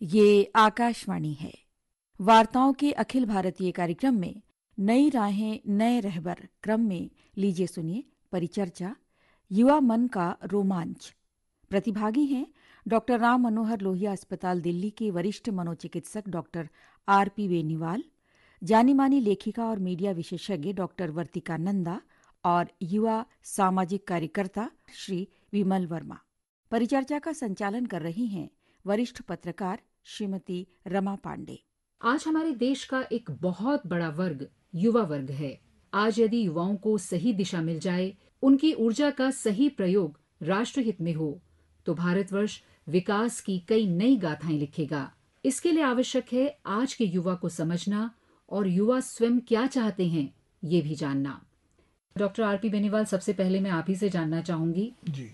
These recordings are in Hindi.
ये आकाशवाणी है। वार्ताओं के अखिल भारतीय कार्यक्रम में नई राहें नए रहबर क्रम में लीजिए सुनिए परिचर्चा युवा मन का रोमांच। प्रतिभागी हैं डॉक्टर राम मनोहर लोहिया अस्पताल दिल्ली के वरिष्ठ मनोचिकित्सक डॉक्टर आरपी बेनीवाल, जानी मानी लेखिका और मीडिया विशेषज्ञ डॉक्टर वर्तिका नंदा और युवा सामाजिक कार्यकर्ता श्री विमल वर्मा। परिचर्चा का संचालन कर रही हैं वरिष्ठ पत्रकार श्रीमती रमा पांडे। आज हमारे देश का एक बहुत बड़ा वर्ग युवा वर्ग है। आज यदि युवाओं को सही दिशा मिल जाए, उनकी ऊर्जा का सही प्रयोग राष्ट्रहित में हो, तो भारतवर्ष विकास की कई नई गाथाएं लिखेगा। इसके लिए आवश्यक है आज के युवा को समझना और युवा स्वयं क्या चाहते हैं ये भी जानना। डॉक्टर आरपी बेनीवाल, सबसे पहले मैं आप ही से जानना चाहूंगी जी।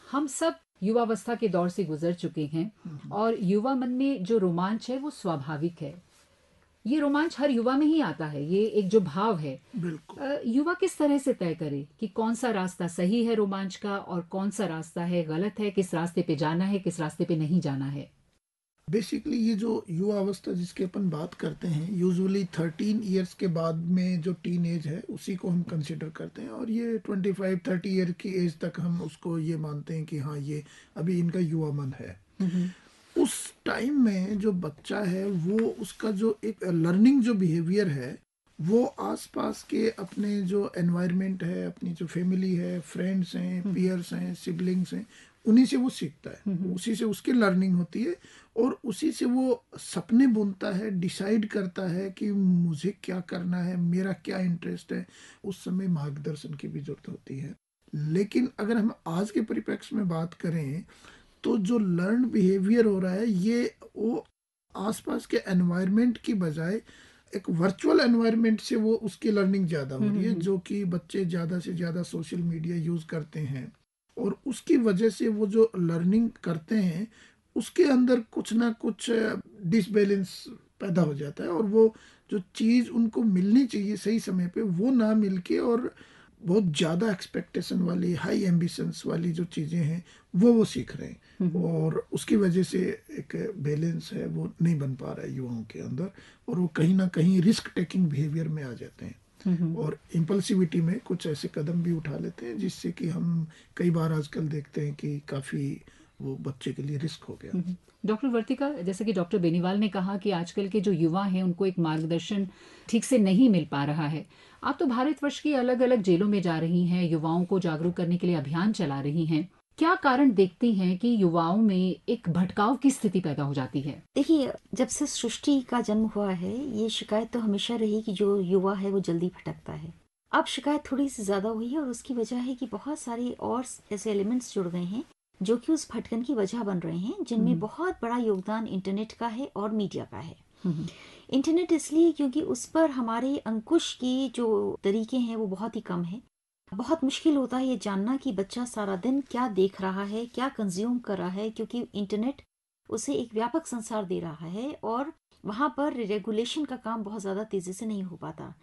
हम सब युवावस्था के दौर से गुजर चुके हैं और युवा मन में जो रोमांच है वो स्वाभाविक है। ये रोमांच हर युवा में ही आता है, ये एक जो भाव है। बिल्कुल। युवा किस तरह से तय करे कि कौन सा रास्ता सही है रोमांच का और कौन सा रास्ता है गलत है, किस रास्ते पे जाना है, किस रास्ते पे नहीं जाना है। बेसिकली ये जो युवा अवस्था जिसके अपन बात करते हैं, यूजुअली 13 इयर्स के बाद में जो टीन एज है उसी को हम कंसिडर करते हैं, और ये 25-30 ईयर की एज तक हम उसको ये मानते हैं कि हाँ ये अभी इनका युवा मन है। उस टाइम में जो बच्चा है वो उसका जो एक लर्निंग जो बिहेवियर है वो आसपास के अपने जो एनवायरनमेंट है, अपनी जो फैमिली है, फ्रेंड्स हैं, पीयर्स हैं, सिबलिंग्स हैं, उन्हीं से वो सीखता है, उसी से उसकी लर्निंग होती है और उसी से वो सपने बुनता है, डिसाइड करता है कि मुझे क्या करना है, मेरा क्या इंटरेस्ट है। उस समय मार्गदर्शन की भी जरूरत होती है। लेकिन अगर हम आज के परिप्रेक्ष्य में बात करें तो जो लर्न बिहेवियर हो रहा है ये वो आसपास के एनवायरनमेंट की बजाय एक वर्चुअल एनवायरनमेंट से वो उसकी लर्निंग ज़्यादा हो रही है, जो कि बच्चे ज़्यादा से ज़्यादा सोशल मीडिया यूज़ करते हैं और उसकी वजह से वो जो लर्निंग करते हैं उसके अंदर कुछ ना कुछ डिसबैलेंस पैदा हो जाता है और वो जो चीज़ उनको मिलनी चाहिए सही समय पे वो ना मिलके और बहुत ज़्यादा एक्सपेक्टेशन वाली, हाई एम्बिशंस वाली जो चीज़ें हैं वो सीख रहे हैं और उसकी वजह से एक बैलेंस है वो नहीं बन पा रहा है युवाओं के अंदर और वो कहीं ना कहीं रिस्क टेकिंग बिहेवियर में आ जाते हैं और इम्पल्सिविटी में कुछ ऐसे कदम भी उठा लेते हैं जिससे कि हम कई बार आजकल देखते हैं कि काफ़ी वो बच्चे के लिए रिस्क हो गया। डॉक्टर वर्तिका, जैसे कि डॉक्टर बेनीवाल ने कहा कि आजकल के जो युवा हैं उनको एक मार्गदर्शन ठीक से नहीं मिल पा रहा है। आप तो भारतवर्ष की अलग अलग जेलों में जा रही हैं, युवाओं को जागरूक करने के लिए अभियान चला रही हैं। क्या कारण देखती हैं कि युवाओं में एक भटकाव की स्थिति पैदा हो जाती है? देखिए, जब से सृष्टि का जन्म हुआ है ये शिकायत तो हमेशा रही कि जो युवा है वो जल्दी भटकता है। अब शिकायत थोड़ी सी ज्यादा हुई है और उसकी वजह है कि बहुत सारे और ऐसे एलिमेंट्स जुड़ गए हैं जो कि उस भटकन की वजह बन रहे हैं, जिनमें बहुत बड़ा योगदान इंटरनेट का है और मीडिया का है। इंटरनेट इसलिए क्योंकि उस पर हमारे अंकुश के जो तरीके हैं वो बहुत ही कम है। बहुत मुश्किल होता है ये जानना कि बच्चा सारा दिन क्या देख रहा है, क्या कंज्यूम कर रहा है, क्योंकि इंटरनेट उसे एक व्यापक संसार दे रहा है और वहाँ पर रेगुलेशन का काम बहुत ज़्यादा तेज़ी से नहीं हो पाता।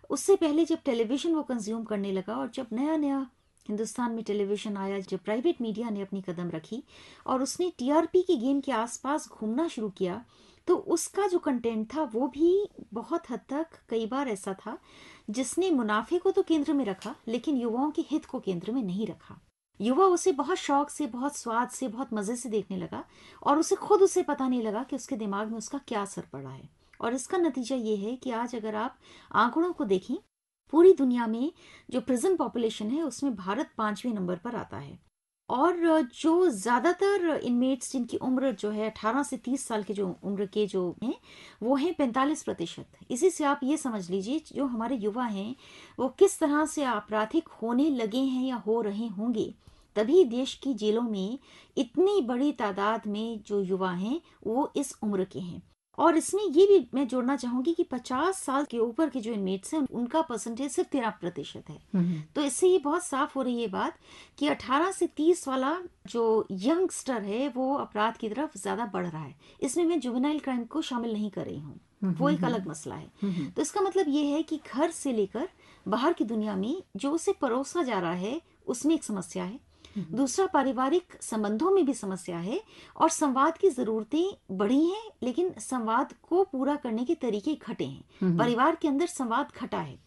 उससे पहले जब टेलीविज़न वो कंज्यूम करने लगा और जब नया नया हिंदुस्तान में टेलीविज़न आया, जब प्राइवेट मीडिया ने अपनी कदम रखी और उसने टीआरपी की गेम के आसपास घूमना शुरू किया, तो उसका जो कंटेंट था वो भी बहुत हद तक कई बार ऐसा था जिसने मुनाफे को तो केंद्र में रखा लेकिन युवाओं के हित को केंद्र में नहीं रखा। युवा उसे बहुत शौक से, बहुत स्वाद से, बहुत मजे से देखने लगा और उसे पता नहीं लगा कि उसके दिमाग में उसका क्या असर पड़ा है। और इसका नतीजा ये है कि आज अगर आप आंकड़ों को देखें, पूरी दुनिया में जो प्रिजन पॉपुलेशन है उसमें भारत 5वें नंबर पर आता है और जो ज्यादातर इनमेट्स जिनकी उम्र जो है 18 से 30 साल के जो उम्र के जो हैं वो हैं 45%। इसी से आप ये समझ लीजिए जो हमारे युवा हैं वो किस तरह से आपराधिक होने लगे हैं या हो रहे होंगे। तभी देश की जेलों में इतनी बड़ी तादाद में जो युवा हैं वो इस उम्र के हैं। और इसमें ये भी मैं जोड़ना चाहूंगी कि 50 साल के ऊपर के जो इनमेट्स हैं उनका परसेंटेज सिर्फ 13% है। तो इससे ये बहुत साफ हो रही है बात कि 18 से 30 वाला जो यंगस्टर है वो अपराध की तरफ ज्यादा बढ़ रहा है। इसमें मैं जुवेनाइल क्राइम को शामिल नहीं कर रही हूँ, वो एक अलग मसला है। तो इसका मतलब ये है कि घर से लेकर बाहर की दुनिया में जो उसे परोसा जा रहा है उसमें एक समस्या है। दूसरा, पारिवारिक संबंधों में भी समस्या है और संवाद की जरूरतें बढ़ी हैं, लेकिन संवाद को पूरा करने के तरीके घटे हैं। परिवार के अंदर संवाद घटा है।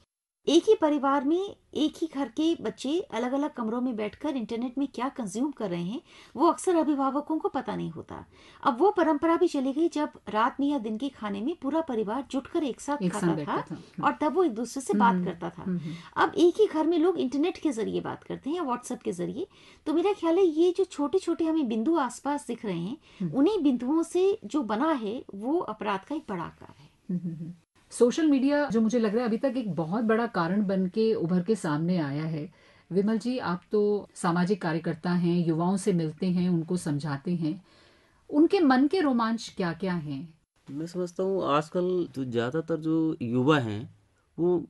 एक ही परिवार में एक ही घर के बच्चे अलग अलग कमरों में बैठकर इंटरनेट में क्या कंज्यूम कर रहे हैं, वो अक्सर अभिभावकों को पता नहीं होता। अब वो परंपरा भी चली गई जब रात में या दिन के खाने में पूरा परिवार जुटकर एक साथ खाता था और तब वो एक दूसरे से बात करता था। अब एक ही घर में लोग इंटरनेट के जरिए बात करते हैं, व्हाट्सएप के जरिए। तो मेरा ख्याल है ये जो छोटे छोटे हमें बिंदु आसपास दिख रहे हैं, उन्हीं बिंदुओं से जो बना है वो अपराध का एक बड़ा आकार है। सोशल मीडिया जो मुझे लग रहा है अभी तक एक बहुत बड़ा कारण बन के उभर के सामने आया है। विमल जी, आप तो सामाजिक कार्यकर्ता हैं, युवाओं से मिलते हैं, उनको समझाते हैं, उनके मन के रोमांच क्या क्या हैं? मैं समझता हूँ आजकल जो ज़्यादातर जो युवा हैं वो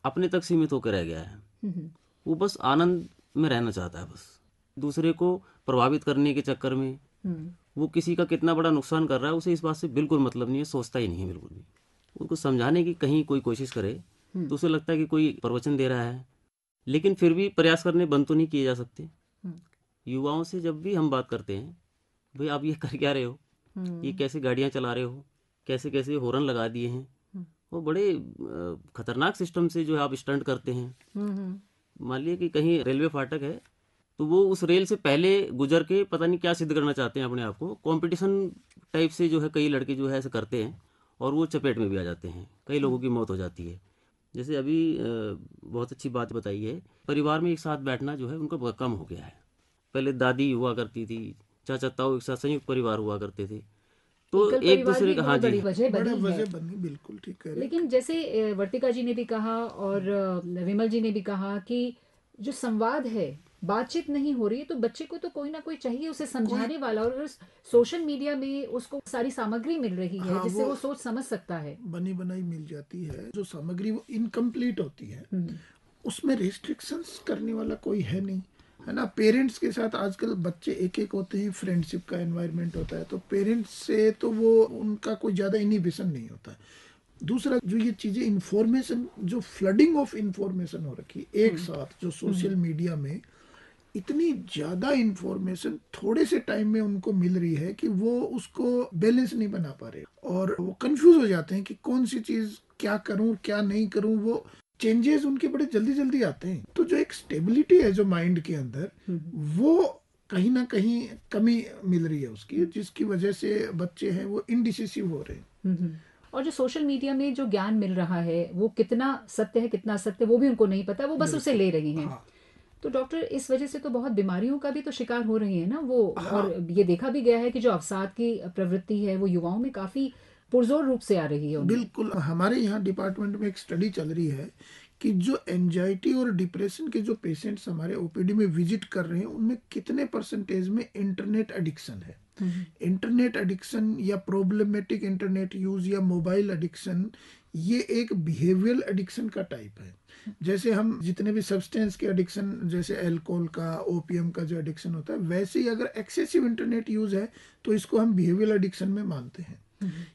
अपने तक सीमित होकर रह गया है। वो बस आनंद में रहना चाहता है, बस दूसरे को प्रभावित करने के चक्कर में वो किसी का कितना बड़ा नुकसान कर रहा है उसे इस बात से बिल्कुल मतलब नहीं है, सोचता ही नहीं है बिल्कुल भी। उनको समझाने की कहीं कोई कोशिश करे तो उसे लगता है कि कोई प्रवचन दे रहा है, लेकिन फिर भी प्रयास करने बंद तो नहीं किए जा सकते। युवाओं से जब भी हम बात करते हैं, भाई आप ये कर क्या रहे हो, ये कैसे गाड़ियाँ चला रहे हो, कैसे कैसे हॉर्न लगा दिए हैं, वो बड़े खतरनाक सिस्टम से जो है आप स्टंट करते हैं। मान लीजिए कि कहीं रेलवे फाटक है तो वो उस रेल से पहले गुजर के पता नहीं क्या सिद्ध करना चाहते हैं अपने आप को, कंपटीशन टाइप से जो है कई लड़के जो है ऐसे करते हैं और वो चपेट में भी आ जाते हैं, कई लोगों की मौत हो जाती है। जैसे अभी बहुत अच्छी बात बताई है, परिवार में एक साथ बैठना जो है उनका बहुत कम हो गया है। पहले दादी हुआ करती थी, चाचा ताऊ एक साथ संयुक्त परिवार हुआ करते थे, तो एक दूसरे का हाँ जी वजह बनी, बिल्कुल ठीक है। लेकिन जैसे वर्तिका जी ने भी कहा और विमल जी ने भी कहा कि जो संवाद है, बातचीत नहीं हो रही है, तो बच्चे को तो कोई ना कोई चाहिए उसे समझाने वाला, और सोशल मीडिया में उसको सारी सामग्री मिल रही है जिससे वो सोच समझ सकता है, बनी बनाई मिल जाती है। जो सामग्री वो इनकम्प्लीट होती है, उसमें रिस्ट्रिक्शंस करने वाला कोई है नहीं, है ना। पेरेंट्स के साथ आजकल बच्चे एक एक होते हैं, फ्रेंडशिप का एनवायरनमेंट होता है, तो पेरेंट्स से तो वो उनका कोई ज़्यादा इनहिबिशन नहीं होता है। दूसरा, जो ये चीज़ें इंफॉर्मेशन, जो फ्लडिंग ऑफ इंफॉर्मेशन हो रखी एक साथ, जो सोशल मीडिया में इतनी ज़्यादा इंफॉर्मेशन थोड़े से टाइम में उनको मिल रही है कि वो उसको बैलेंस नहीं बना पा रहे और वो कंफ्यूज हो जाते हैं कि कौन सी चीज़ क्या करूं क्या नहीं करूं। वो चेंजेस उनके बड़े जल्दी जल्दी आते हैं, तो जो एक स्टेबिलिटी है जो माइंड के अंदर, वो कहीं ना कहीं कमी मिल रही है उसकी, जिसकी वजह से बच्चे हैं वो इनडिसिसिव हो रहे हैं। और जो सोशल मीडिया में जो ज्ञान मिल रहा है वो कितना सत्य है कितना असत्य वो भी उनको नहीं पता, वो बस उसे ले रही हैं। हाँ। तो डॉक्टर, इस वजह से तो बहुत बीमारियों का भी तो शिकार हो रही है ना वो। हाँ। और ये देखा भी गया है कि जो अवसाद की प्रवृत्ति है वो युवाओं में काफी पुरजोर रूप से आ रही है। बिल्कुल, हमारे यहाँ डिपार्टमेंट में एक स्टडी चल रही है कि जो एंजाइटी और डिप्रेशन के जो पेशेंट्स हमारे ओपीडी में विजिट कर रहे हैं उनमें कितने परसेंटेज में इंटरनेट एडिक्शन है। इंटरनेट एडिक्शन या प्रॉब्लमेटिक इंटरनेट यूज या मोबाइल एडिक्शन, ये एक बिहेवियरल एडिक्शन का टाइप है। जैसे हम जितने भी सब्सटेंस के एडिक्शन, जैसे अल्कोहल का, ओपियम का जो एडिक्शन होता है, वैसे ही अगर एक्सेसिव इंटरनेट यूज है तो इसको हम बिहेवियरल एडिक्शन में मानते हैं।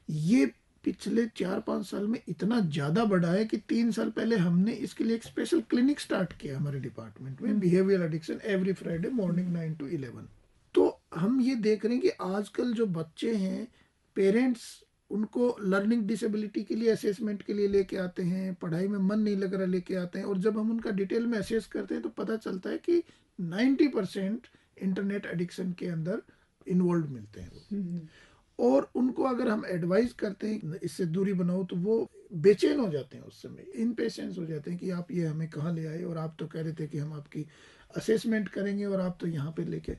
ये पिछले 4-5 साल में इतना ज़्यादा बढ़ा है कि 3 साल पहले हमने इसके लिए एक स्पेशल क्लिनिक स्टार्ट किया हमारे डिपार्टमेंट में, behaviour addiction, every Friday morning 9 to 11। तो हम ये देख रहे हैं कि आजकल जो बच्चे हैं, पेरेंट्स उनको लर्निंग डिसेबिलिटी के लिए, असेसमेंट के लिए लेके आते हैं, पढ़ाई में मन नहीं लग रहा लेके आते हैं, और जब हम उनका डिटेल में असेस करते हैं तो पता चलता है कि 90% इंटरनेट एडिक्शन के अंदर इन्वॉल्व मिलते हैं वो। और उनको अगर हम एडवाइस करते हैं इससे दूरी बनाओ तो वो बेचैन हो जाते हैं, उस समय इम्पेशेंस हो जाते हैं कि आप ये हमें कहाँ ले आए, और आप तो कह रहे थे कि हम आपकी असेसमेंट करेंगे और आप तो यहाँ पे लेके।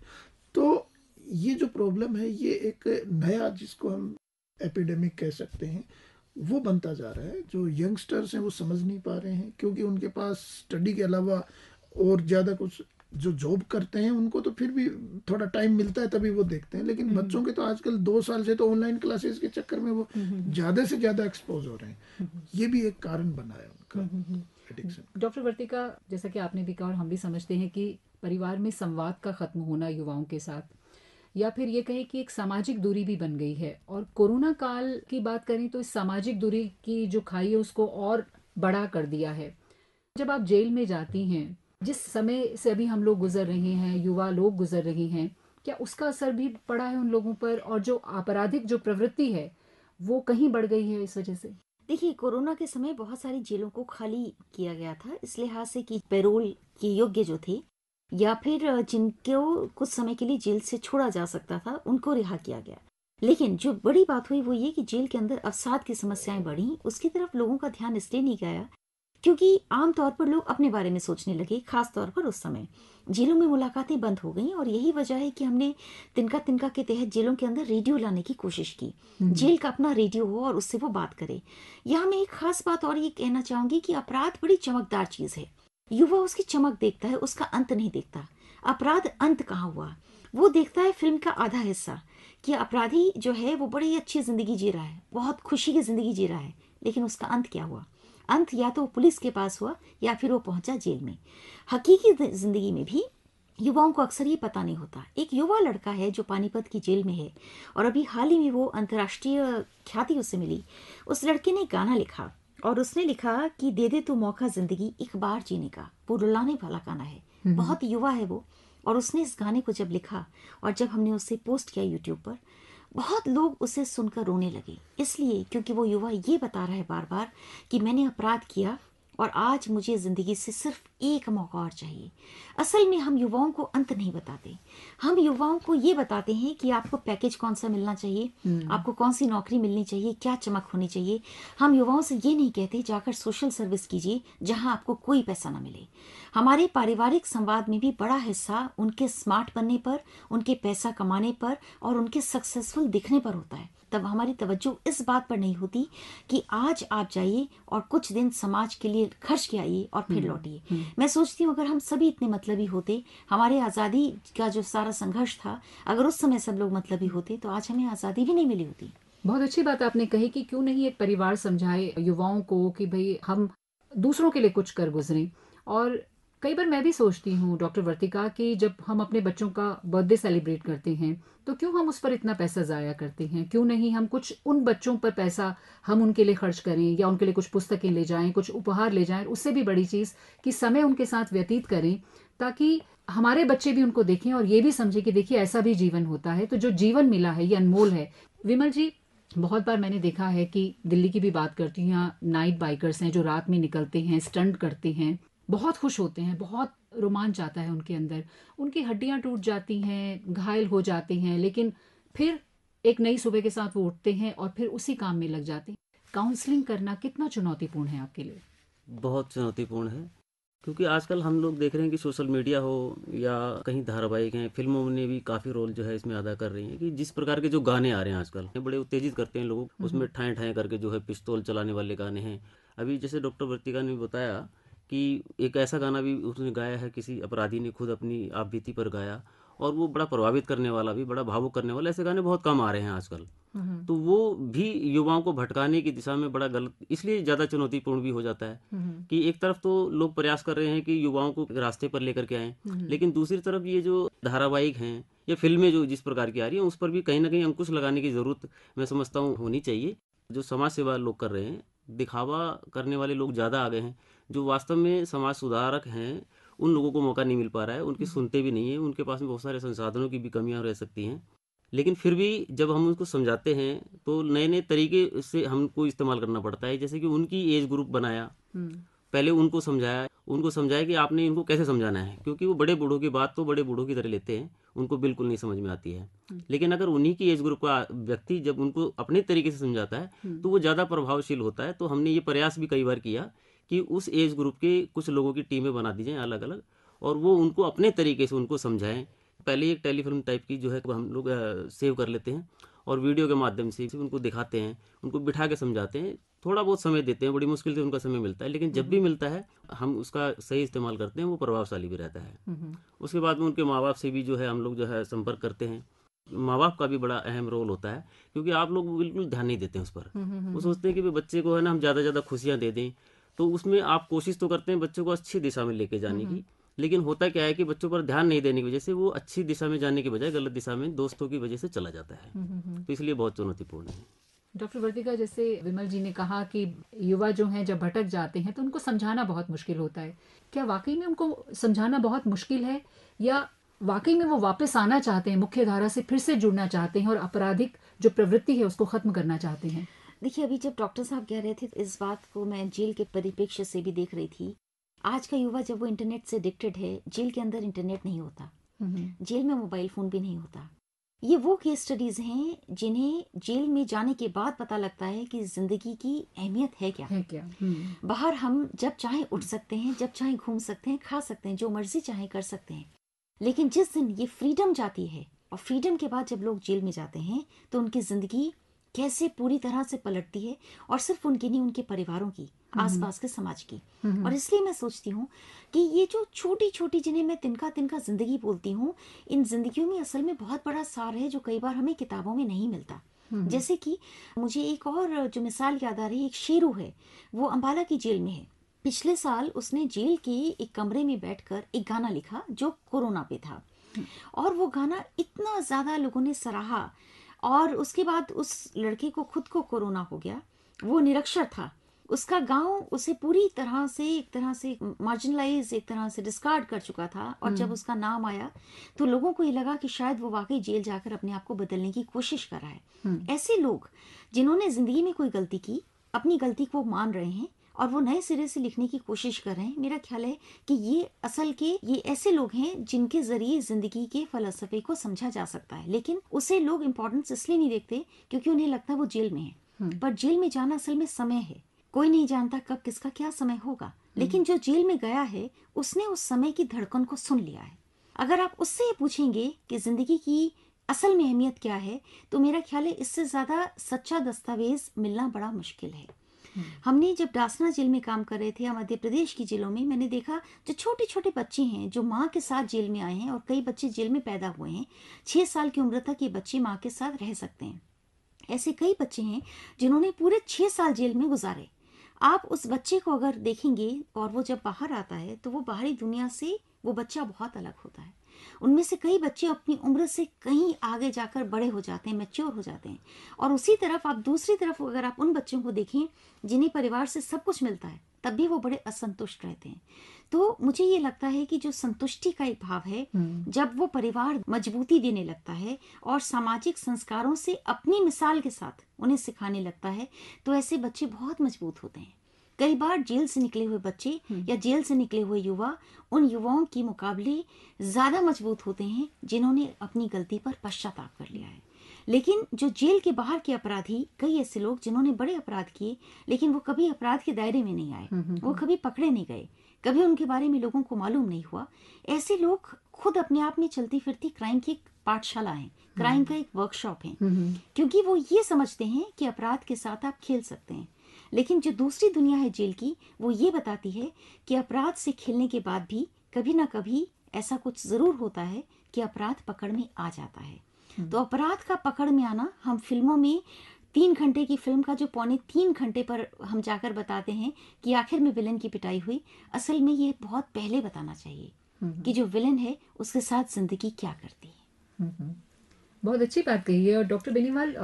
तो ये जो प्रॉब्लम है, ये एक नया, जिसको हम एपिडेमिक कह सकते हैं, वो बनता जा रहा है। जो यंगस्टर्स हैं वो समझ नहीं पा रहे हैं, क्योंकि उनके पास स्टडी के अलावा और ज़्यादा कुछ, जो जॉब करते हैं उनको तो फिर भी थोड़ा टाइम मिलता है तभी वो देखते हैं, लेकिन बच्चों के तो आजकल 2 साल से तो ऑनलाइन क्लासेस के चक्कर में वो ज़्यादा से ज़्यादा एक्सपोज हो रहे हैं। ये भी एक कारण बना है उनका एडिक्शन। डॉक्टर वर्तिका, जैसा कि आपने भी कहा और हम भी समझते हैं कि परिवार में संवाद का खत्म होना युवाओं के साथ, या फिर ये कहें कि एक सामाजिक दूरी भी बन गई है, और कोरोना काल की बात करें तो इस सामाजिक दूरी की जो खाई है उसको और बड़ा कर दिया है। जब आप जेल में जाती हैं जिस समय से अभी हम लोग गुजर रहे हैं, युवा लोग गुजर रहे हैं, क्या उसका असर भी पड़ा है उन लोगों पर? और जो आपराधिक जो प्रवृत्ति है वो कहीं बढ़ गई है इस वजह से? देखिए, कोरोना के समय बहुत सारी जेलों को खाली किया गया था इस लिहाज से कि पैरोल के योग्य जो थे या फिर जिनको कुछ समय के लिए जेल से छोड़ा जा सकता था उनको रिहा किया गया। लेकिन जो बड़ी बात हुई वो ये कि जेल के अंदर अवसाद की समस्याएं बढ़ी। उसकी तरफ लोगों का ध्यान इसलिए नहीं गया क्योंकि आमतौर पर लोग अपने बारे में सोचने लगे, खास तौर पर उस समय जेलों में मुलाकातें बंद हो गईं और यही वजह है कि हमने तिनका तिनका के तहत जेलों के अंदर रेडियो लाने की कोशिश की। जेल का अपना रेडियो हो और उससे वो बात करे। यहाँ मैं एक खास बात और ये कहना चाहूंगी कि अपराध बड़ी चमकदार चीज है। युवा उसकी चमक देखता है, उसका अंत नहीं देखता। अपराध अंत कहाँ हुआ वो देखता है फिल्म का आधा हिस्सा, कि अपराधी जो है वो बड़ी अच्छी जिंदगी जी रहा है, बहुत खुशी की जिंदगी जी रहा है, लेकिन उसका अंत क्या हुआ? अंत या तो पुलिस के पास हुआ या फिर वो पहुंचा जेल में। हकीकी जिंदगी में भी युवाओं को अक्सर ये पता नहीं होता। एक युवा लड़का है जो पानीपत की जेल में है और अभी हाल ही में वो अंतर्राष्ट्रीय ख्याति उसे मिली। उस लड़के ने गाना लिखा और उसने लिखा कि दे दे तू मौका जिंदगी एक बार जीने का। वो रुलाने वाला गाना है, बहुत युवा है वो। और उसने इस गाने को जब लिखा और जब हमने उसे पोस्ट किया यूट्यूब पर, बहुत लोग उसे सुनकर रोने लगे, इसलिए क्योंकि वो युवा ये बता रहा है बार बार कि मैंने अपराध किया और आज मुझे जिंदगी से सिर्फ एक मौका और चाहिए। असल में हम युवाओं को अंत नहीं बताते, हम युवाओं को ये बताते हैं कि आपको पैकेज कौन सा मिलना चाहिए, आपको कौन सी नौकरी मिलनी चाहिए, क्या चमक होनी चाहिए। हम युवाओं से ये नहीं कहते जाकर सोशल सर्विस कीजिए जहां आपको कोई पैसा ना मिले। हमारे पारिवारिक संवाद में भी बड़ा हिस्सा उनके स्मार्ट बनने पर, उनके पैसा कमाने पर और उनके सक्सेसफुल दिखने पर होता है। तब हमारी तवज्जो इस बात पर नहीं होती कि आज आप जाइए और कुछ दिन समाज के लिए खर्च के आइए और फिर लौटिए। मैं सोचती हूँ अगर हम सभी इतने मतलबी होते, हमारे आज़ादी का जो सारा संघर्ष था, अगर उस समय सब लोग मतलबी होते तो आज हमें आज़ादी भी नहीं मिली होती। बहुत अच्छी बात आपने कही कि क्यों नहीं एक परिवार समझाए युवाओं को कि भाई हम दूसरों के लिए कुछ कर गुजरें। और कई बार मैं भी सोचती हूँ डॉक्टर वर्तिका कि जब हम अपने बच्चों का बर्थडे सेलिब्रेट करते हैं तो क्यों हम उस पर इतना पैसा ज़ाया करते हैं? क्यों नहीं हम कुछ उन बच्चों पर पैसा हम उनके लिए खर्च करें या उनके लिए कुछ पुस्तकें ले जाएं, कुछ उपहार ले जाएं। उससे भी बड़ी चीज़ कि समय उनके साथ व्यतीत करें ताकि हमारे बच्चे भी उनको देखें और ये भी समझें कि देखिए ऐसा भी जीवन होता है। तो जो जीवन मिला है ये अनमोल है। विमल जी, बहुत बार मैंने देखा है कि दिल्ली की भी बात करती हूँ, यहाँ नाइट बाइकर्स हैं जो रात में निकलते हैं, स्टंट करते हैं, बहुत खुश होते हैं, बहुत रोमांच आता है उनके अंदर, उनकी हड्डियां टूट जाती हैं, घायल हो जाते हैं, लेकिन फिर एक नई सुबह के साथ वो उठते हैं और फिर उसी काम में लग जाते हैं। काउंसलिंग करना कितना चुनौतीपूर्ण है आपके लिए? बहुत चुनौतीपूर्ण है, क्योंकि आजकल हम लोग देख रहे हैं कि सोशल मीडिया हो या कहीं धारावाहिक हैं, फिल्मों ने भी काफ़ी रोल जो है इसमें अदा कर रही हैं कि जिस प्रकार के जो गाने आ रहे हैं आजकल बड़े उत्तेजित करते हैं लोगों को। उसमें ठाएं ठाएं करके जो है पिस्तौल चलाने वाले गाने हैं। अभी जैसे डॉक्टर वर्तिका ने बताया कि एक ऐसा गाना भी उसने गाया है, किसी अपराधी ने खुद अपनी आप बीती पर गाया, और वो बड़ा प्रभावित करने वाला भी, बड़ा भावुक करने वाला। ऐसे गाने बहुत कम आ रहे हैं आजकल। तो वो भी युवाओं को भटकाने की दिशा में बड़ा गलत, इसलिए ज़्यादा चुनौतीपूर्ण भी हो जाता है कि एक तरफ तो लोग प्रयास कर रहे हैं कि युवाओं को रास्ते पर लेकर के आएँ, लेकिन दूसरी तरफ ये जो धारावाहिक हैं या फिल्में जो जिस प्रकार की आ रही हैं उस पर भी कहीं ना कहीं अंकुश लगाने की ज़रूरत मैं समझता हूँ होनी चाहिए। जो समाज सेवा लोग कर रहे हैं, दिखावा करने वाले लोग ज़्यादा आ गए हैं। जो वास्तव में समाज सुधारक हैं उन लोगों को मौका नहीं मिल पा रहा है, उनकी सुनते भी नहीं है, उनके पास में बहुत सारे संसाधनों की भी कमियां रह सकती हैं। लेकिन फिर भी जब हम उनको समझाते हैं तो नए नए तरीके से हमको इस्तेमाल करना पड़ता है। जैसे कि उनकी एज ग्रुप बनाया, पहले उनको समझाया कि आपने इनको कैसे समझाना है, क्योंकि वो बड़े बूढ़ों की बात तो बड़े बूढ़ों की तरह लेते हैं, उनको बिल्कुल नहीं समझ में आती है। लेकिन अगर उन्हीं की एज ग्रुप का व्यक्ति जब उनको अपने तरीके से समझाता है तो वो ज़्यादा प्रभावशील होता है। तो हमने ये प्रयास भी कई बार किया कि उस एज ग्रुप के कुछ लोगों की टीमें बना दी जाएं अलग अलग, और वो उनको अपने तरीके से उनको समझाएं। पहले एक टेलीफिल्म टाइप की जो है हम लोग सेव कर लेते हैं और वीडियो के माध्यम से उनको दिखाते हैं, उनको बिठा के समझाते हैं। थोड़ा बहुत समय देते हैं, बड़ी मुश्किल से उनका समय मिलता है, लेकिन जब भी मिलता है हम उसका सही इस्तेमाल करते हैं, वो प्रभावशाली भी रहता है। उसके बाद में उनके माँ बाप से भी जो है हम लोग जो है संपर्क करते हैं। माँ बाप का भी बड़ा अहम रोल होता है, क्योंकि आप लोग बिल्कुल ध्यान नहीं देते हैं उस पर। वो सोचते हैं कि बच्चे को है ना हम ज़्यादा ज़्यादा खुशियाँ दे दें, तो उसमें आप कोशिश तो करते हैं बच्चों को अच्छी दिशा में लेके जाने की, लेकिन होता क्या है कि बच्चों पर ध्यान नहीं देने की वजह से वो अच्छी दिशा में जाने की बजाय गलत दिशा में दोस्तों की वजह से चला जाता है। तो इसलिए बहुत चुनौतीपूर्ण है। डॉक्टर वर्तिका, जैसे विमल जी ने कहा कि युवा जो हैं जब भटक जाते हैं तो उनको समझाना बहुत मुश्किल होता है। क्या वाकई में उनको समझाना बहुत मुश्किल है, या वाकई में वो वापस आना चाहते हैं, मुख्य धारा से फिर से जुड़ना चाहते हैं और आपराधिक जो प्रवृत्ति है उसको खत्म करना चाहते हैं? देखिए, अभी जब डॉक्टर साहब कह रहे थे तो इस बात को मैं जेल के परिप्रेक्ष्य से भी देख रही थी। आज का युवा जब वो इंटरनेट से एडिक्टेड है, जेल के अंदर इंटरनेट नहीं होता, जेल में मोबाइल फोन भी नहीं होता। ये वो केस स्टडीज हैं जिन्हें जेल में जाने के बाद पता लगता है कि जिंदगी की अहमियत है क्या। बाहर हम जब चाहे उठ सकते हैं, जब चाहे घूम सकते हैं, खा सकते हैं, जो मर्जी चाहे कर सकते हैं। लेकिन जिस दिन ये फ्रीडम जाती है, और फ्रीडम के बाद जब लोग जेल में जाते हैं तो उनकी जिंदगी कैसे पूरी तरह से पलटती है, और सिर्फ उनकी नहीं, उनके परिवारों की, आसपास के समाज की। और इसलिए मैं सोचती हूँ कि ये जो छोटी छोटी, जिन्हें मैं तिनका तिनका जिंदगी बोलती हूँ, इन जिंदगियों में असल में बहुत बड़ा सार है जो कई बार हमें किताबों में नहीं मिलता। जैसे कि मुझे एक और जो मिसाल याद आ रही है, एक शेरू है, वो अंबाला की जेल में है। पिछले साल उसने जेल के एक कमरे में बैठकर एक गाना लिखा जो कोरोना पे था, और वो गाना इतना ज्यादा लोगों ने सराहा, और उसके बाद उस लड़के को खुद को कोरोना हो गया। वो निरक्षर था, उसका गांव उसे पूरी तरह से, एक तरह से मार्जिनलाइज, एक तरह से डिस्कार्ड कर चुका था। और जब उसका नाम आया तो लोगों को ये लगा कि शायद वो वाकई जेल जाकर अपने आप को बदलने की कोशिश कर रहा है। ऐसे लोग जिन्होंने जिंदगी में कोई गलती की, अपनी गलती को मान रहे हैं और वो नए सिरे से लिखने की कोशिश कर रहे हैं, मेरा ख्याल है कि ये असल के ये ऐसे लोग हैं जिनके जरिए जिंदगी के फलसफे को समझा जा सकता है। लेकिन उसे लोग इम्पोर्टेंस इसलिए नहीं देखते क्योंकि उन्हें लगता है वो जेल में है। पर जेल में जाना असल में समय है, कोई नहीं जानता कब किसका क्या समय होगा। लेकिन जो जेल में गया है उसने उस समय की धड़कन को सुन लिया है। अगर आप उससे ये पूछेंगे कि जिंदगी की असल में अहमियत क्या है, तो मेरा ख्याल है इससे ज्यादा सच्चा दस्तावेज मिलना बड़ा मुश्किल है। हमने जब डासना जेल में काम कर रहे थे, या मध्य प्रदेश की जेलों में, मैंने देखा जो छोटे छोटे बच्चे हैं जो माँ के साथ जेल में आए हैं, और कई बच्चे जेल में पैदा हुए हैं, 6 साल की उम्र तक ये बच्चे माँ के साथ रह सकते हैं। ऐसे कई बच्चे हैं जिन्होंने पूरे 6 साल जेल में गुजारे। आप उस बच्चे को अगर देखेंगे और वो जब बाहर आता है तो वो बाहरी दुनिया से वो बच्चा बहुत अलग होता है। उनमें से कई बच्चे अपनी उम्र से कहीं आगे जाकर बड़े हो जाते हैं, मैच्योर हो जाते हैं। और उसी तरफ आप दूसरी तरफ अगर आप उन बच्चों को देखें जिन्हें परिवार से सब कुछ मिलता है, तब भी वो बड़े असंतुष्ट रहते हैं। तो मुझे ये लगता है कि जो संतुष्टि का एक भाव है, जब वो परिवार मजबूती देने लगता है और सामाजिक संस्कारों से अपनी मिसाल के साथ उन्हें सिखाने लगता है, तो ऐसे बच्चे बहुत मजबूत होते हैं। कई बार जेल से निकले हुए बच्चे या जेल से निकले हुए युवा उन युवाओं के मुकाबले ज्यादा मजबूत होते हैं जिन्होंने अपनी गलती पर पश्चाताप कर लिया है। लेकिन जो जेल के बाहर के अपराधी, कई ऐसे लोग जिन्होंने बड़े अपराध किए लेकिन वो कभी अपराध के दायरे में नहीं आए, वो कभी पकड़े नहीं गए, कभी उनके बारे में लोगों को मालूम नहीं हुआ, ऐसे लोग खुद अपने आप में चलती फिरती क्राइम की एक पाठशाला है, क्राइम का एक वर्कशॉप है, क्योंकि वो ये समझते हैं कि अपराध के साथ आप खेल सकते हैं। लेकिन जो दूसरी दुनिया है जेल की, वो ये बताती है कि अपराध से खेलने के बाद भी कभी ना कभी ऐसा कुछ जरूर होता है कि अपराध पकड़ में आ जाता है। तो अपराध का पकड़ में आना, हम फिल्मों में 3 घंटे की फिल्म का जो 2.25 घंटे पर हम जाकर बताते हैं कि आखिर में विलन की पिटाई हुई, असल में ये बहुत पहले बताना चाहिए कि जो विलन है उसके साथ जिंदगी क्या करती है। बहुत अच्छी बात कही है। और डॉक्टर बेनीवाल,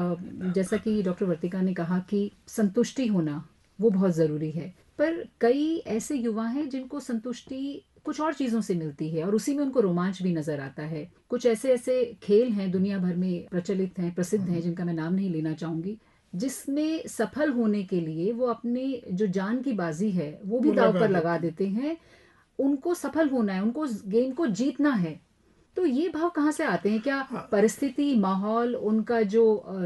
जैसा कि डॉक्टर वर्तिका ने कहा कि संतुष्टि होना वो बहुत ज़रूरी है, पर कई ऐसे युवा हैं जिनको संतुष्टि कुछ और चीज़ों से मिलती है और उसी में उनको रोमांच भी नज़र आता है। कुछ ऐसे ऐसे खेल हैं दुनिया भर में प्रचलित हैं, प्रसिद्ध हैं, जिनका मैं नाम नहीं लेना चाहूँगी, जिसमें सफल होने के लिए वो अपने जो जान की बाजी है वो भी दांव पर लगा देते हैं। उनको सफल होना है, उनको गेम को जीतना है। तो ये भाव कहाँ से आते हैं? क्या परिस्थिति, माहौल, उनका जो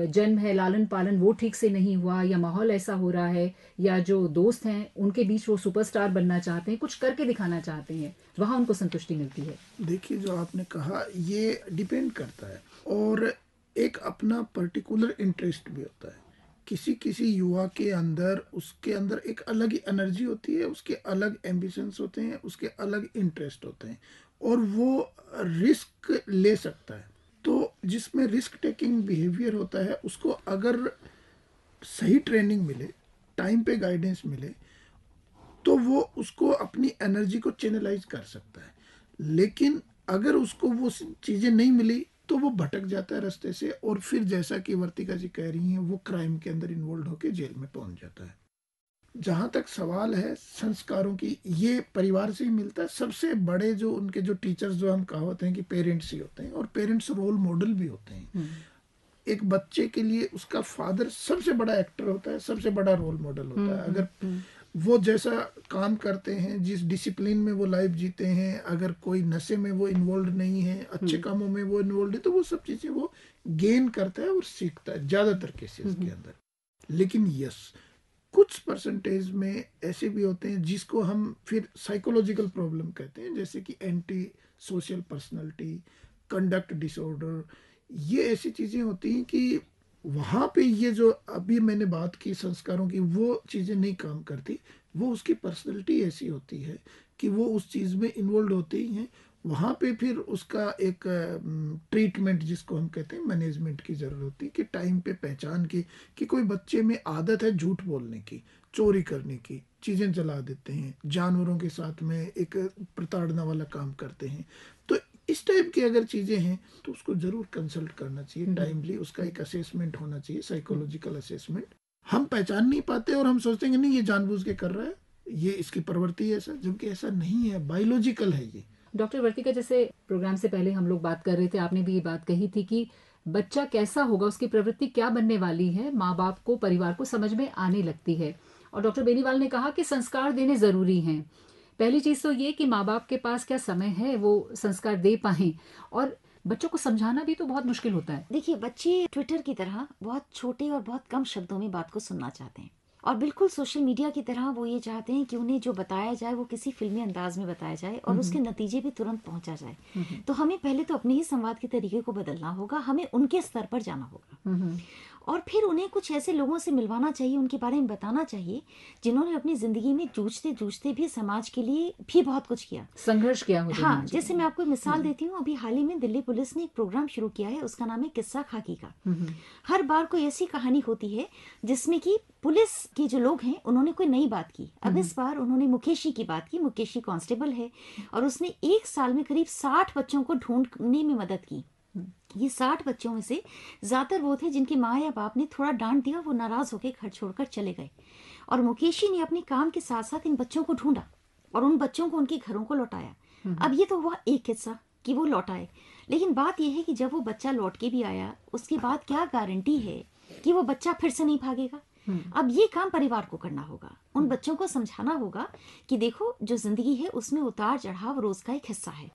जन्म है, लालन पालन, वो ठीक से नहीं हुआ, या माहौल ऐसा हो रहा है, या जो दोस्त हैं उनके बीच वो सुपरस्टार बनना चाहते हैं, कुछ करके दिखाना चाहते हैं, वहाँ उनको संतुष्टि मिलती है? देखिए, जो आपने कहा ये डिपेंड करता है, और एक अपना पर्टिकुलर इंटरेस्ट भी होता है। किसी किसी युवा के अंदर, उसके अंदर एक अलग ही एनर्जी होती है, उसके अलग एम्बिशंस होते हैं, उसके अलग इंटरेस्ट होते हैं, और वो रिस्क ले सकता है। तो जिसमें रिस्क टेकिंग बिहेवियर होता है, उसको अगर सही ट्रेनिंग मिले, टाइम पे गाइडेंस मिले, तो वो उसको अपनी एनर्जी को चैनलाइज कर सकता है। लेकिन अगर उसको वो चीज़ें नहीं मिली तो वो भटक जाता है रास्ते से, और फिर जैसा कि वर्तिका जी कह रही हैं, वो क्राइम के अंदर इन्वॉल्व होकर जेल में पहुंच जाता है। जहां तक सवाल है संस्कारों की, ये परिवार से ही मिलता है। सबसे बड़े जो उनके जो टीचर्स, जो हम कहावत हैं कि पेरेंट्स ही होते हैं, और पेरेंट्स रोल मॉडल भी होते हैं। एक बच्चे के लिए उसका फादर सबसे बड़ा एक्टर होता है, सबसे बड़ा रोल मॉडल होता है। अगर वो जैसा काम करते हैं, जिस डिसिप्लिन में वो लाइफ जीते हैं, अगर कोई नशे में वो इन्वॉल्व नहीं है, अच्छे कामों में वो इन्वॉल्व है, तो वो सब चीजें वो गेन करता है और सीखता है ज्यादातर केसेस के अंदर। लेकिन यस, कुछ परसेंटेज में ऐसे भी होते हैं जिसको हम फिर साइकोलॉजिकल प्रॉब्लम कहते हैं, जैसे कि anti social personality, conduct disorder. ये ऐसी चीजें होती हैं कि वहां पे ये जो अभी मैंने बात की संस्कारों की, वो चीजें नहीं काम करती। वो उसकी पर्सनैलिटी ऐसी होती है कि वो उस चीज में इन्वॉल्व होते ही हैं। वहां पे फिर उसका एक ट्रीटमेंट, जिसको हम कहते हैं मैनेजमेंट की जरूरत होती है, कि टाइम पे पहचान की कि कोई बच्चे में आदत है झूठ बोलने की, चोरी करने की, चीजें जला देते हैं, जानवरों के साथ में एक प्रताड़ना वाला काम करते हैं। तो इस टाइप की अगर चीजें हैं तो उसको जरूर कंसल्ट करना चाहिए टाइमली। उसका एक असेसमेंट होना चाहिए, साइकोलॉजिकल असेसमेंट। हम पहचान नहीं पाते और हम सोचते हैं नहीं ये जानबूझ के कर रहा है, ये इसकी प्रवृत्ति है ऐसा, जबकि ऐसा नहीं है, बायोलॉजिकल है ये। डॉक्टर वर्तिका, जैसे प्रोग्राम से पहले हम लोग बात कर रहे थे, आपने भी ये बात कही थी कि बच्चा कैसा होगा, उसकी प्रवृत्ति क्या बनने वाली है, माँ बाप को, परिवार को समझ में आने लगती है। और डॉक्टर बेनीवाल ने कहा कि संस्कार देने जरूरी हैं। पहली चीज तो ये कि माँ बाप के पास क्या समय है वो संस्कार दे पाए, और बच्चों को समझाना भी तो बहुत मुश्किल होता है। देखिए, बच्चे ट्विटर की तरह बहुत छोटे और बहुत कम शब्दों में बात को सुनना चाहते हैं, और बिल्कुल सोशल मीडिया की तरह वो ये चाहते हैं कि उन्हें जो बताया जाए वो किसी फिल्मी अंदाज में बताया जाए और उसके नतीजे भी तुरंत पहुंचा जाए। तो हमें पहले तो अपने ही संवाद के तरीके को बदलना होगा, हमें उनके स्तर पर जाना होगा, और फिर उन्हें कुछ ऐसे लोगों से मिलवाना चाहिए, उनके बारे में बताना चाहिए जिन्होंने अपनी जिंदगी में जूझते जूझते भी समाज के लिए भी बहुत कुछ किया, संघर्ष किया हो। हाँ, जैसे मैं आपको मिसाल देती हूँ, अभी हाल ही में दिल्ली पुलिस ने एक प्रोग्राम शुरू किया है, उसका नाम है किस्सा खाकी का। हर बार कोई ऐसी कहानी होती है जिसमें कि पुलिस के जो लोग हैं उन्होंने कोई नई बात की। अब इस बार उन्होंने मुकेशी की बात की। मुकेशी कांस्टेबल है और उसने 1 साल में करीब 60 बच्चों को ढूंढने में मदद की। ये 60 बच्चों में से ज्यादातर वो थे जिनकी माँ या बाप ने थोड़ा डांट दिया, वो नाराज होकर घर छोड़कर चले गए, और मुकेशी ने अपने काम के साथ साथ इन बच्चों को ढूंढा और उन बच्चों को उनके घरों को लौटाया। अब ये तो हुआ एक हिस्सा कि वो लौटाए, लेकिन बात यह है कि जब वो बच्चा लौट के भी आया, उसके बाद क्या गारंटी है कि वो बच्चा फिर से नहीं भागेगा। अब ये काम परिवार को करना होगा, उन बच्चों को समझाना होगा कि देखो, जो जिंदगी है उसमें उतार चढ़ाव रोज का एक हिस्सा है,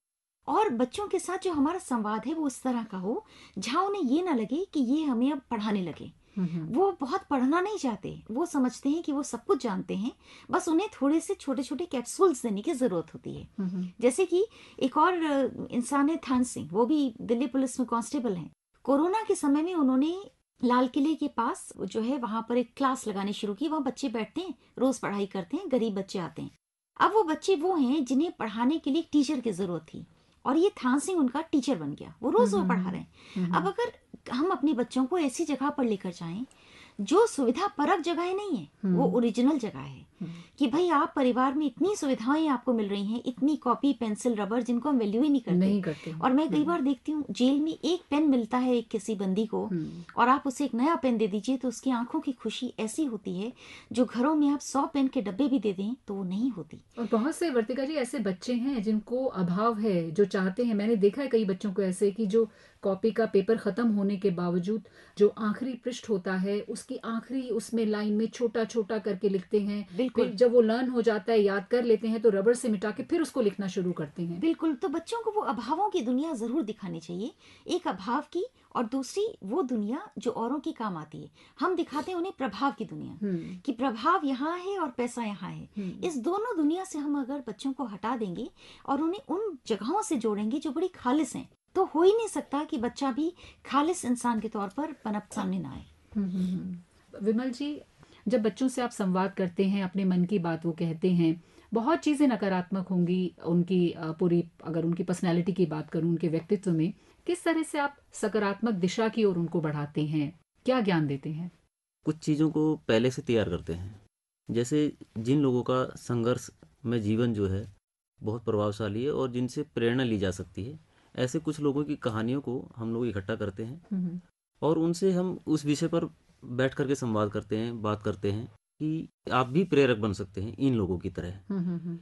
और बच्चों के साथ जो हमारा संवाद है वो उस तरह का हो जहाँ उन्हें ये ना लगे कि ये हमें अब पढ़ाने लगे। वो बहुत पढ़ना नहीं चाहते, वो समझते हैं कि वो सब कुछ जानते हैं, बस उन्हें थोड़े से छोटे छोटे कैप्सूल्स देने की जरूरत होती है। जैसे कि एक और इंसान है थान सिंह, वो भी दिल्ली पुलिस में कांस्टेबल हैं। कोरोना के समय में उन्होंने लाल किले के पास जो है वहां पर एक क्लास लगानी शुरू की। वहां बच्चे बैठते हैं, रोज पढ़ाई करते हैं, गरीब बच्चे आते हैं। अब वो बच्चे वो हैं जिन्हें पढ़ाने के लिए एक टीचर की जरूरत थी, और ये थान सिंह उनका टीचर बन गया, वो रोज वो पढ़ा रहे हैं। अब अगर हम अपने बच्चों को ऐसी जगह पर लेकर जाएं जो सुविधा परक जगह नहीं है, वो ओरिजिनल जगह है, कि भाई आप परिवार में इतनी सुविधाएं आपको मिल रही हैं, इतनी कॉपी पेंसिल रबर जिनको हम वैल्यू ही नहीं करते। और मैं कई बार देखती हूँ जेल में एक पेन मिलता है एक किसी बंदी को, और आप उसे एक नया पेन दे दीजिए तो उसकी आंखों की खुशी ऐसी होती है जो घरों में आप 100 पेन के डब्बे भी दे दें तो वो नहीं होती। और बहुत से वर्तिका जी ऐसे बच्चे हैं जिनको अभाव है, जो चाहते हैं, मैंने देखा है कई बच्चों को ऐसे कि जो कॉपी का पेपर खत्म होने के बावजूद जो आखिरी पृष्ठ होता है उसकी आखिरी उसमें लाइन में छोटा छोटा करके लिखते हैं। फिर जब वो लर्न हो जाता है, याद कर लेते हैं, तो रबर से मिटा के फिर उसको लिखना शुरू करते हैं। बिल्कुल, तो बच्चों को वो अभावों की दुनिया जरूर दिखानी चाहिए, एक अभाव की और दूसरी वो दुनिया जो औरों की काम आती है। हम दिखाते हैं उन्हें प्रभाव की दुनिया, कि प्रभाव यहाँ है और पैसा यहाँ है। इस दोनों दुनिया से हम अगर बच्चों को हटा देंगे और उन्हें उन जगहों से जोड़ेंगे जो बड़ी खालिस हैं, तो हो ही नहीं सकता कि बच्चा भी खालिस इंसान के तौर पर पनप सामने ना आए। विमल जी, जब बच्चों से आप संवाद करते हैं, अपने मन की बात वो कहते हैं, बहुत चीजें नकारात्मक होंगी उनकी पूरी, अगर उनकी पर्सनैलिटी की बात करूं, उनके व्यक्तित्व में किस तरह से आप सकारात्मक दिशा की ओर उनको बढ़ाते हैं, क्या ज्ञान देते हैं? कुछ चीज़ों को पहले से तैयार करते हैं। जैसे जिन लोगों का संघर्ष में जीवन जो है बहुत प्रभावशाली है और जिनसे प्रेरणा ली जा सकती है, ऐसे कुछ लोगों की कहानियों को हम लोग इकट्ठा करते हैं और उनसे हम उस विषय पर बैठ करके संवाद करते हैं, बात करते हैं कि आप भी प्रेरक बन सकते हैं इन लोगों की तरह।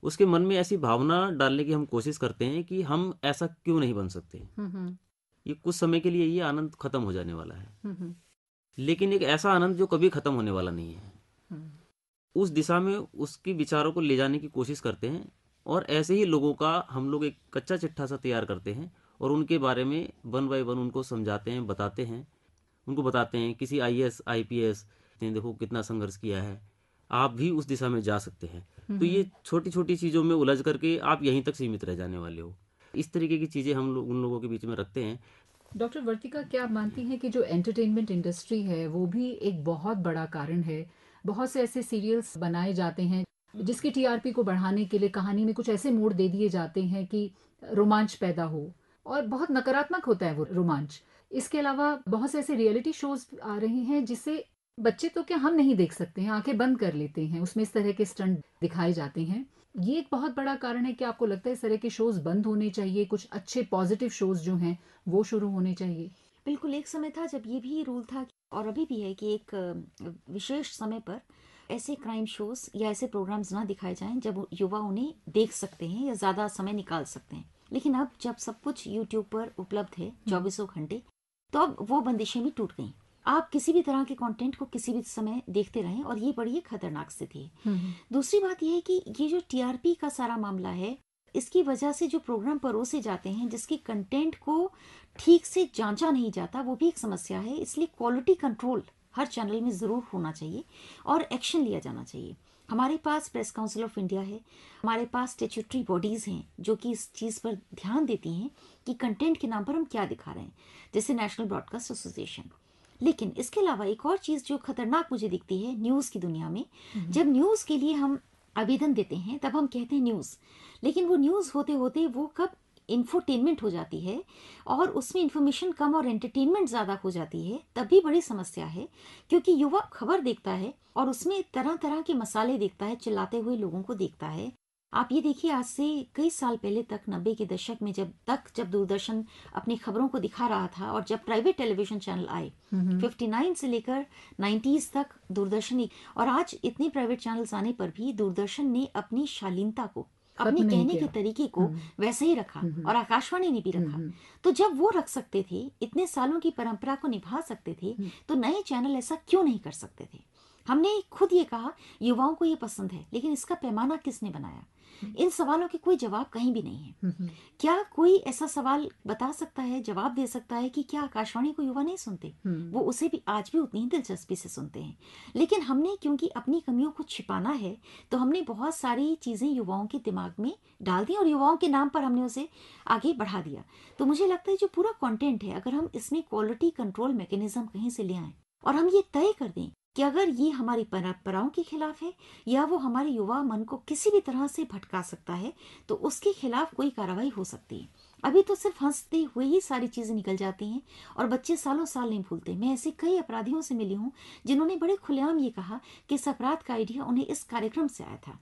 उसके मन में ऐसी भावना डालने की हम कोशिश करते हैं कि हम ऐसा क्यों नहीं बन सकते। ये कुछ समय के लिए ये आनंद खत्म हो जाने वाला है, लेकिन एक ऐसा आनंद जो कभी खत्म होने वाला नहीं है। उस दिशा में उसके विचारों को ले जाने की कोशिश करते हैं और ऐसे ही लोगों का हम लोग एक कच्चा चिट्ठा सा तैयार करते हैं और उनके बारे में वन बाय वन उनको समझाते हैं, बताते हैं। उनको बताते हैं किसी IAS IPS ने देखो कितना संघर्ष किया है, आप भी उस दिशा में जा सकते हैं। तो ये छोटी छोटी चीज़ों में उलझ करके आप यहीं तक सीमित रह जाने वाले हो। इस तरीके की चीज़ें हम लोग उन लोगों के बीच में रखते हैं। डॉक्टर वर्तिका, क्या आप मानती हैं कि जो एंटरटेनमेंट इंडस्ट्री है वो भी एक बहुत बड़ा कारण है? बहुत से ऐसे सीरियल्स बनाए जाते हैं जिसकी TRP को बढ़ाने के लिए कहानी में कुछ ऐसे मोड़ दे दिए जाते हैं कि रोमांच पैदा हो, और बहुत नकारात्मक होता है वो रोमांच। इसके अलावा बहुत से ऐसे रियलिटी शोज आ रहे हैं जिससे बच्चे तो क्या, हम नहीं देख सकते हैं, आंखें बंद कर लेते हैं, उसमें इस तरह के स्टंट दिखाए जाते हैं। ये एक बहुत बड़ा कारण है कि आपको लगता है इस तरह के शोज बंद होने चाहिए, कुछ अच्छे पॉजिटिव शोज जो हैं वो शुरू होने चाहिए? बिल्कुल, एक समय था जब ये भी रूल था और अभी भी है कि एक विशेष समय पर ऐसे क्राइम शोज या ऐसे प्रोग्राम्स ना दिखाए जाएं जब युवा उन्हें देख सकते हैं या ज़्यादा समय निकाल सकते हैं। लेकिन अब जब सब कुछ यूट्यूब पर उपलब्ध है 24 घंटे, तो अब वो बंदिशें भी टूट गई। आप किसी भी तरह के कंटेंट को किसी भी समय देखते रहें और ये बड़ी एक खतरनाक स्थिति है। दूसरी बात यह है कि ये जो TRP का सारा मामला है, इसकी वजह से जो प्रोग्राम परोसे जाते हैं जिसके कंटेंट को ठीक से जांचा नहीं जाता, वो भी एक समस्या है। इसलिए क्वालिटी कंट्रोल हर चैनल में ज़रूर होना चाहिए और एक्शन लिया जाना चाहिए। हमारे पास प्रेस काउंसिल ऑफ इंडिया है, हमारे पास स्टैट्यूटरी बॉडीज़ हैं जो कि इस चीज़ पर ध्यान देती हैं कि कंटेंट के नाम पर हम क्या दिखा रहे हैं, जैसे नेशनल ब्रॉडकास्ट एसोसिएशन। लेकिन इसके अलावा एक और चीज़ जो खतरनाक मुझे दिखती है न्यूज़ की दुनिया में, जब न्यूज़ के लिए हम आवेदन देते हैं तब हम कहते हैं न्यूज़, लेकिन वो न्यूज़ होते होते वो कब इंफोटेनमेंट हो जाती है और उसमें इंफॉर्मेशन कम और एंटरटेनमेंट ज़्यादा हो जाती है, तब भी बड़ी समस्या है। क्योंकि युवा खबर देखता है और उसमें तरह तरह के मसाले देखता है, चिल्लाते हुए लोगों को देखता है। आप ये देखिए, आज से कई साल पहले तक 90 के दशक में जब दूरदर्शन अपनी खबरों को दिखा रहा था और जब प्राइवेट टेलीविजन चैनल आए 59 से लेकर 90s तक दूरदर्शन, और आज इतने प्राइवेट चैनल्स आने पर भी दूरदर्शन ने अपनी शालीनता को, अपने कहने के तरीके को वैसे ही रखा और आकाशवाणी ने भी रखा। तो जब वो रख सकते थे, इतने सालों की परंपरा को निभा सकते थे, तो नए चैनल ऐसा क्यों नहीं कर सकते थे? हमने खुद ये कहा युवाओं को ये पसंद है, लेकिन इसका पैमाना किसने बनाया? इन सवालों के कोई जवाब कहीं भी नहीं है। क्या कोई ऐसा सवाल बता सकता है, जवाब दे सकता है कि क्या आकाशवाणी को युवा नहीं सुनते? वो उसे भी आज भी उतनी ही दिलचस्पी से सुनते हैं। लेकिन हमने क्योंकि अपनी कमियों को छिपाना है, तो हमने बहुत सारी चीज़ें युवाओं के दिमाग में डाल दी और युवाओं के नाम पर हमने उसे आगे बढ़ा दिया। तो मुझे लगता है जो पूरा कंटेंट है, अगर हम इसमें क्वालिटी कंट्रोल मैकेनिज्म कहीं से ले आएं और हम ये तय कर दें कि अगर ये हमारी परंपराओं के खिलाफ है या वो हमारे युवा मन को किसी भी तरह से भटका सकता है, तो उसके खिलाफ कोई कार्रवाई हो सकती है। अभी तो सिर्फ हंसते हुए ही सारी चीज़ें निकल जाती हैं और बच्चे सालों साल नहीं भूलते। मैं ऐसे कई अपराधियों से मिली हूँ जिन्होंने बड़े खुलेआम ये कहा कि इस अपराध का आइडिया उन्हें इस कार्यक्रम से आया था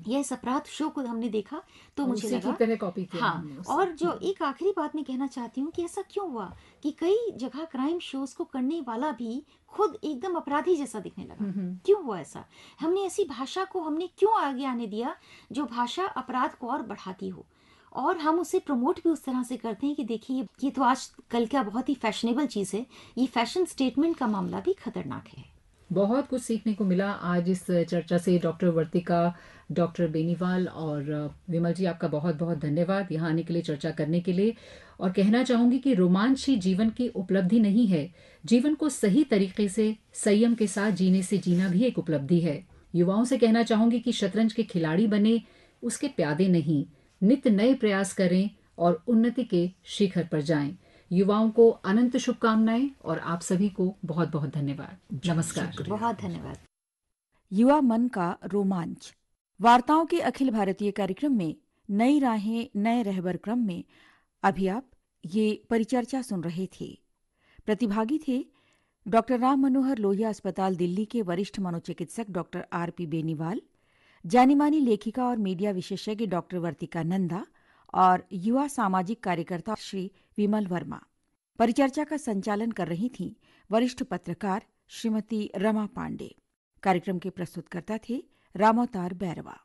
या इस अपराध शो को हमने देखा तो मुझे लगा कॉपी किया। हाँ, और जो एक आखिरी बात मैं कहना चाहती हूँ कि ऐसा क्यों हुआ कि कई जगह क्राइम शोज को करने वाला भी खुद एकदम अपराधी जैसा दिखने लगा? क्यों हुआ ऐसा? हमने ऐसी भाषा को हमने क्यों आगे आने दिया जो भाषा अपराध को और बढ़ाती हो, और हम उसे प्रमोट भी उस तरह से करते हैं कि देखिए ये तो आज कल का बहुत ही फैशनेबल चीज़ है। ये फैशन स्टेटमेंट का मामला भी खतरनाक है। बहुत कुछ सीखने को मिला आज इस चर्चा से। डॉक्टर वर्तिका, डॉक्टर बेनीवाल और विमल जी, आपका बहुत बहुत धन्यवाद यहाँ आने के लिए, चर्चा करने के लिए। और कहना चाहूँगी कि रोमांच ही जीवन की उपलब्धि नहीं है, जीवन को सही तरीके से संयम के साथ जीने से जीना भी एक उपलब्धि है। युवाओं से कहना चाहूँगी कि शतरंज के खिलाड़ी बने, उसके प्यादे नहीं। नित्य नए प्रयास करें और उन्नति के शिखर पर जाएं। युवाओं को अनंत शुभकामनाएं और आप सभी को बहुत बहुत धन्यवाद। नमस्कार। बहुत धन्यवाद। युवा मन का रोमांच वार्ताओं के अखिल भारतीय कार्यक्रम में नई राहें नए रहबर क्रम में अभी आप ये परिचर्चा सुन रहे थे। प्रतिभागी थे डॉक्टर राम मनोहर लोहिया अस्पताल दिल्ली के वरिष्ठ मनोचिकित्सक डॉक्टर RP बेनीवाल, जानी मानी लेखिका और मीडिया विशेषज्ञ डॉक्टर वर्तिका नंदा और युवा सामाजिक कार्यकर्ता श्री विमल वर्मा। परिचर्चा का संचालन कर रही थीं वरिष्ठ पत्रकार श्रीमती रमा पांडे। कार्यक्रम के प्रस्तुतकर्ता थे रामोतार बैरवा।